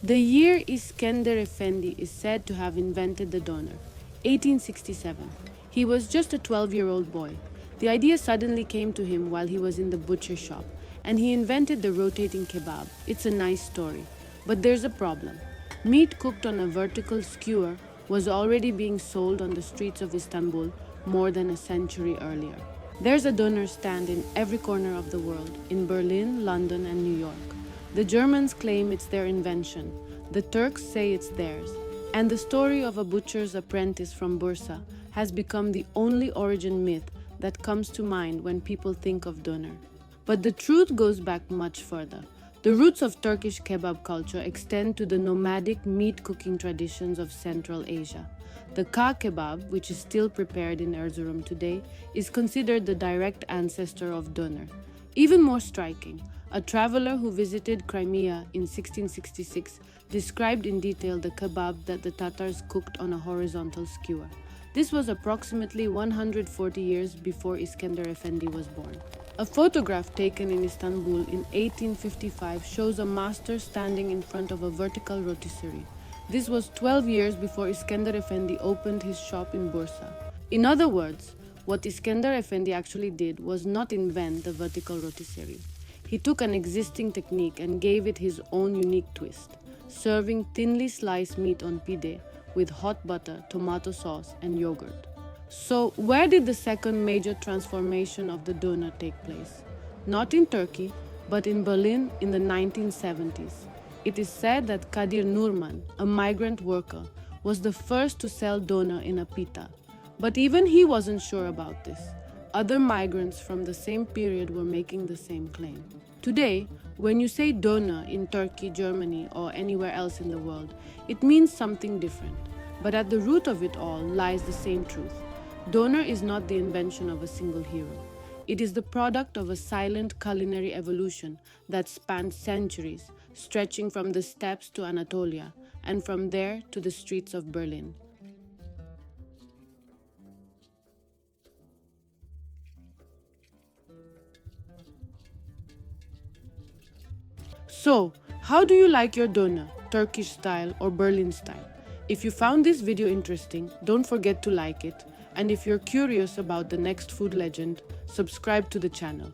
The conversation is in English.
The year İskender Efendi is said to have invented the doner, 1867. He was just a 12-year-old boy. The idea suddenly came to him while he was in the butcher shop, and he invented the rotating kebab. It's a nice story, but there's a problem. Meat cooked on a vertical skewer was already being sold on the streets of Istanbul more than a century earlier. There's a doner stand in every corner of the world, in Berlin, London, and New York. The Germans claim it's their invention, the Turks say it's theirs, and the story of a butcher's apprentice from Bursa has become the only origin myth that comes to mind when people think of Döner. But the truth goes back much further. The roots of Turkish kebab culture extend to the nomadic meat cooking traditions of Central Asia. The kebab, which is still prepared in Erzurum today, is considered the direct ancestor of Döner. Even more striking, a traveler who visited Crimea in 1666 described in detail the kebab that the Tatars cooked on a horizontal skewer. This was approximately 140 years before İskender Efendi was born. A photograph taken in Istanbul in 1855 shows a master standing in front of a vertical rotisserie. This was 12 years before İskender Efendi opened his shop in Bursa. In other words, what İskender Efendi actually did was not invent the vertical rotisserie. He took an existing technique and gave it his own unique twist, serving thinly sliced meat on pide with hot butter, tomato sauce, and yogurt. So, where did the second major transformation of the doner take place? Not in Turkey, but in Berlin in the 1970s. It is said that Kadir Nurman, a migrant worker, was the first to sell doner in a pita. But even he wasn't sure about this. Other migrants from the same period were making the same claim. Today, when you say doner in Turkey, Germany, or anywhere else in the world, it means something different. But at the root of it all lies the same truth. Doner is not the invention of a single hero. It is the product of a silent culinary evolution that spanned centuries, stretching from the steppes to Anatolia, and from there to the streets of Berlin. So, how do you like your doner, Turkish style or Berlin style? If you found this video interesting, don't forget to like it. And if you're curious about the next food legend, subscribe to the channel.